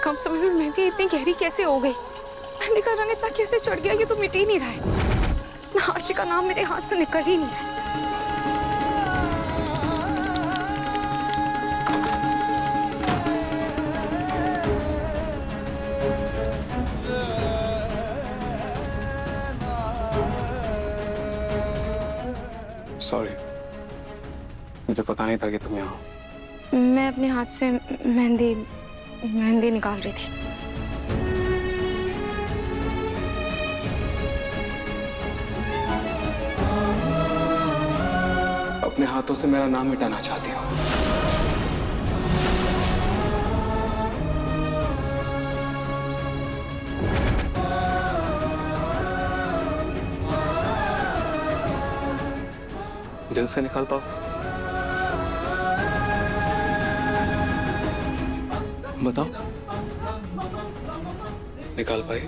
कम समय में मेहंदी इतनी गहरी कैसे हो गई? मेहंदी का रंग इतना कैसे चढ़ गया? ये तो मिट ही नहीं रहा है। ना आशी का नाम मेरे हाथ से निकल ही नहीं रहा है। सॉरी, मुझे पता नहीं था कि तुम यहाँ हो। मैं अपने हाथ से मेहंदी निकाल रही थी। अपने हाथों से मेरा नाम मिटाना चाहती हो? दिल से निकाल पाओ? बताओ, निकाल पाए?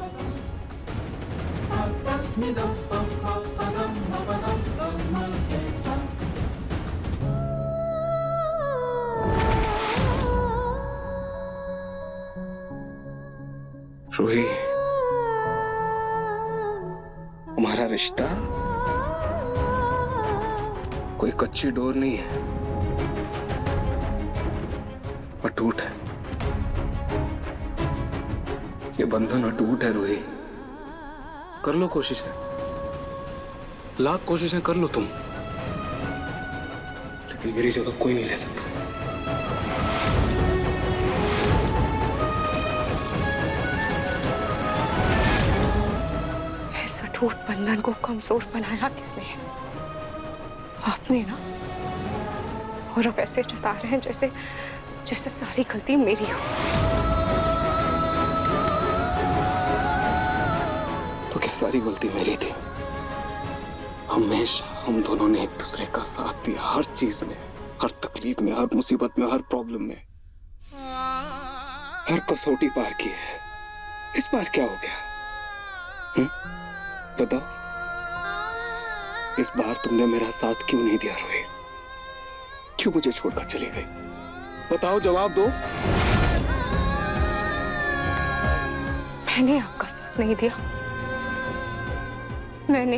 रूही, हमारा रिश्ता कोई कच्ची डोर नहीं है, अटूट है। ये बंधन अटूट है रूही। कर लो कोशिशें, लाख कोशिशें कर लो तुम, लेकिन मेरी जगह कोई नहीं ले सकता। इस अटूट बंधन को कमजोर बनाया किसने? आपने ना। और अब ऐसे जता रहे हैं जैसे सारी गलती मेरी हो। तो क्या सारी गलती मेरी थी? हमेशा हम दोनों ने एक दूसरे का साथ दिया, हर चीज में, हर तकलीफ में, हर मुसीबत में, हर प्रॉब्लम में, हर कसौटी पार की है। इस बार क्या हो गया? बताओ, इस बार तुमने मेरा साथ क्यों नहीं दिया रोहित? क्यों मुझे छोड़कर चली गई? बताओ, जवाब दो। मैंने आपका साथ नहीं दिया। मैंने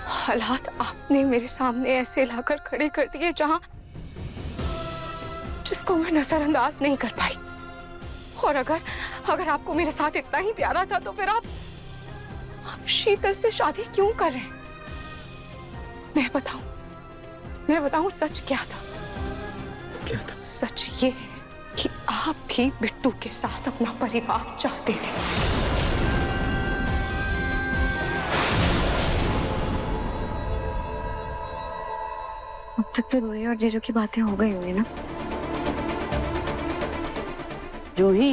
हालात आपने मेरे सामने ऐसे लाकर खड़े कर दिए जहां जिसको मैं नजरअंदाज नहीं कर पाई। और अगर आपको मेरे साथ इतना ही प्यारा था तो फिर आप शीतल से शादी क्यों कर रहे हैं? मैं बताऊं सच क्या था? क्या था? सच ये है कि आप भी बिट्टू के साथ अपना परिवार चाहते थे। अब तक तो रोही और जीजू की बातें हो गई हुई ना? जूही,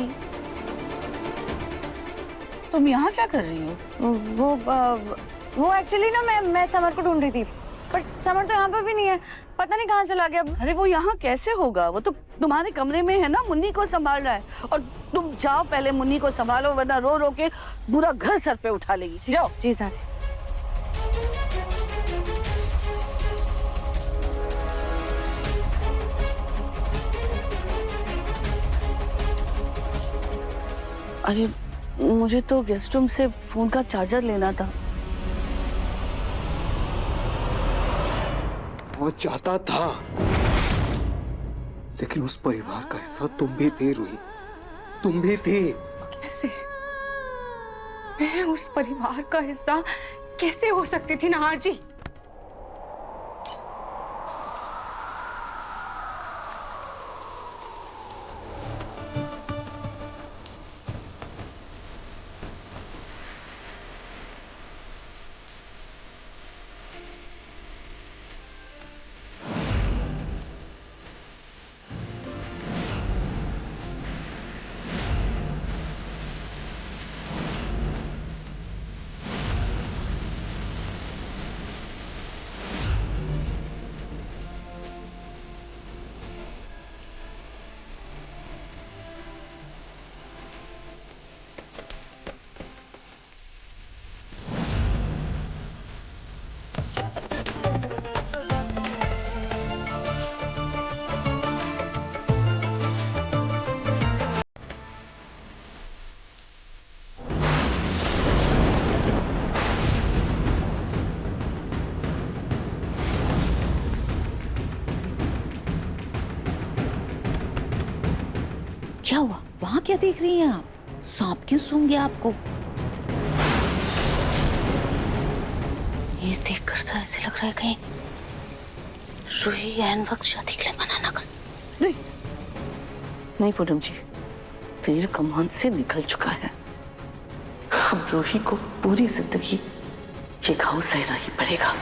तुम यहाँ क्या कर रही हो? वो एक्चुअली ना मैं समर को ढूंढ रही थी, पर समर तो यहाँ पे भी नहीं है। पता नहीं कहाँ चला गया। अरे वो यहाँ कैसे होगा? वो तो तुम्हारे कमरे में है ना, मुन्नी को संभाल रहा है। और तुम जाओ पहले मुन्नी को संभालो, वरना रो रो के पूरा घर सर पे उठा लेगी। जाओ। जी दादी। अरे मुझे तो गेस्ट रूम से फोन का चार्जर लेना था। वो चाहता था, लेकिन उस परिवार का हिस्सा तुम भी थे रूही, तुम भी थी। कैसे? मैं उस परिवार का हिस्सा कैसे हो सकती थी नाहर जी? क्या हुआ? वहां क्या देख रही हैं आप? सांप क्यों सूंघ गया आपको? ये देखकर तो ऐसे लग रहा है कहीं रूही ऐन वक्त शादी के लिए मना ना कर। नहीं नहीं पूनम जी, तीर कमान से निकल चुका है। अब रूही को पूरी जिंदगी ये घाव सहना ही पड़ेगा,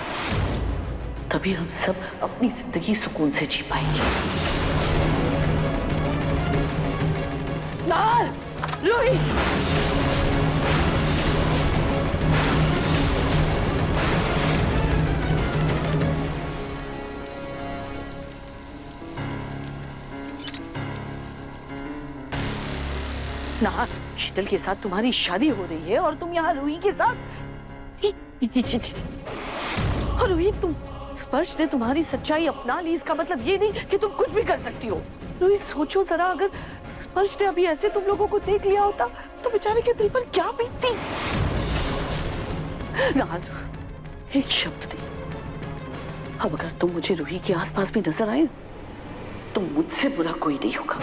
तभी हम सब अपनी जिंदगी सुकून से जी पाएंगे। नार, रूही, नार, शीतल के साथ तुम्हारी शादी हो रही है और तुम यहाँ रूही के साथ। और रूही, तुम स्पर्श ने तुम्हारी सच्चाई अपना ली, इसका मतलब ये नहीं कि तुम कुछ भी कर सकती हो। रूही सोचो जरा, अगर स्पर्श ने अभी ऐसे तुम लोगों को देख लिया होता तो बेचारे के दिल पर क्या बीतती। नार, एक शब्द नहीं। अब अगर तुम मुझे रूही के आसपास भी नजर आए तो मुझसे बुरा कोई नहीं होगा।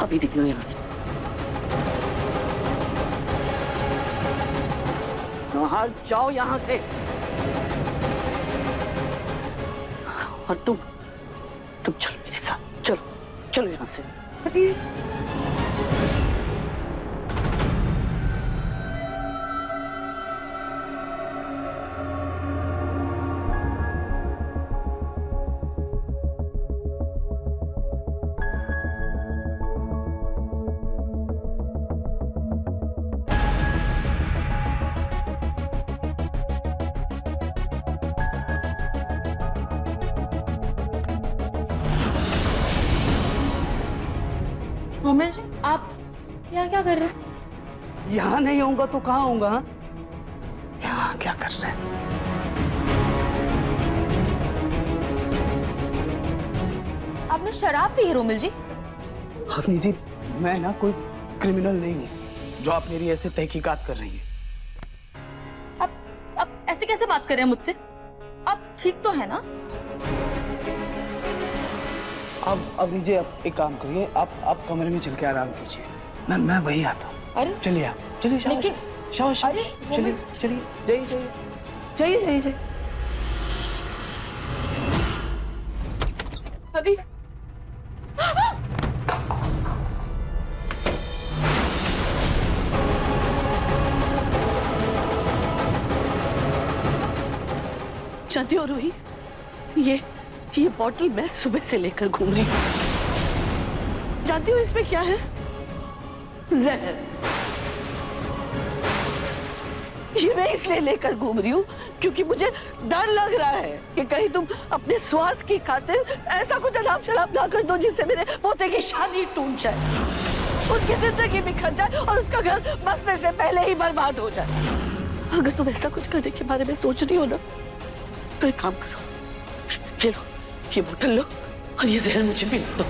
अभी निकलो यहां से। बाहर जाओ यहां से। और तुम चलो मेरे साथ, चलो चलो यहां से। रोमिल जी, आप यहाँ क्या कर रहे हैं? यहाँ नहीं होऊंगा तो कहाँ होऊंगा? यहाँ क्या कर रहे हैं? आपने शराब पी है रोमिल जी? हवनी जी, मैं ना कोई क्रिमिनल नहीं हूँ जो आप मेरी ऐसे तहकीकात कर रही हैं। आप ऐसे कैसे बात कर रहे हैं मुझसे? आप ठीक तो है ना? अब लीजिए, आप एक काम करिए, आप कमरे में चल के आराम कीजिए, मैं वही आता हूँ। अरे चलिए आप, चलिए लेकिन शाबाश, अरे चलिए चलिए, जाइए जाइए जाइए जाइए जाइए। अभी जानती हो रूही, ये बॉटल मैं सुबह से लेकर घूम रही हूँ। जानती हो इसमें क्या है? जहर। ये मैं इसलिए लेकर घूम रही हूँ क्योंकि मुझे डर लग रहा है कि कहीं तुम अपने स्वार्थ की खातिर ऐसा कुछ अनाप शनाप ना कर दो जिससे मेरे पोते की शादी टूट जाए, उसकी जिंदगी बिखर जाए और उसका घर बसने से पहले ही बर्बाद हो जाए। अगर तुम ऐसा कुछ करने के बारे में सोच रही हो ना, तो एक काम करो, ये लो, ये बोतल लो और ये जहर मुझे पिला दो।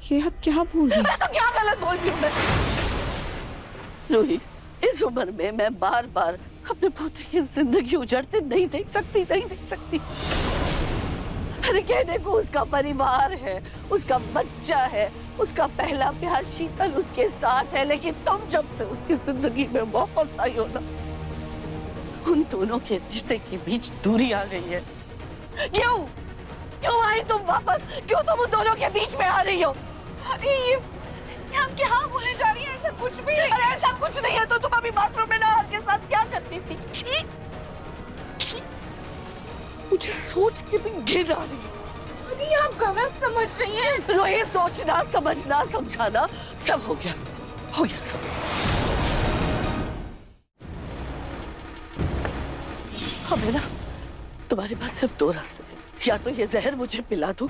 ये आप क्या बोल रही हैं? तो क्या गलत बोल रही हूँ मैं? रूही, इस उम्र में मैं बार बार अपने पोते की जिंदगी उजड़ते नहीं देख सकती। अरे कहने को उसका परिवार है, उसका बच्चा है, उसका पहला प्यार शीतल उसके साथ है, लेकिन तुम जब से उसकी जिंदगी में वापस आई हो ना, उन दोनों के रिश्ते के बीच दूरी आ गई है। क्यों आई तुम वापस? क्यों तुम उन दोनों के बीच में आ रही हो? अरे ये आप क्या बोलने जा रही हैं? ऐसा कुछ भी नहीं। अरे ऐसा कुछ नहीं है तो तुम अभी बाथरूम में नाहर के साथ क्या करती थी? छी, मुझे सोच के भी घिन आ रही है। अरे आप गलत समझ रही हैं। रोही, सोचना समझना समझाना सब हो गया सब। हमें ना तुम्हारे पास सिर्फ दो रास्ते हैं, या तो ये जहर मुझे पिला दो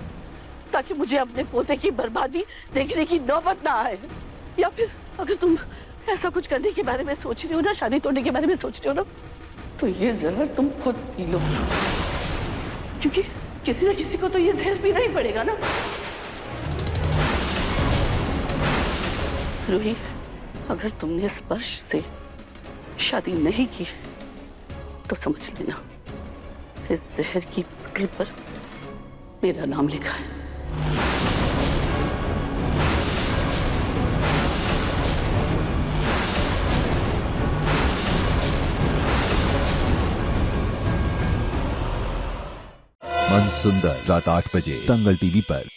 ताकि मुझे अपने पोते की बर्बादी देखने की नौबत ना आए, या फिर अगर तुम ऐसा कुछ करने के बारे में सोच रही हो ना, शादी तोड़ने के बारे में सोच रही हो ना, तो ये जहर तुम खुद पी लो, क्योंकि किसी न किसी को तो ये जहर पीना ही पड़ेगा ना। रूही, अगर तुमने स्पर्श से शादी नहीं की तो समझ लेना इस जहर की बोतल पर मेरा नाम लिखा है। मन सुंदर रात 8 बजे दंगल टीवी पर।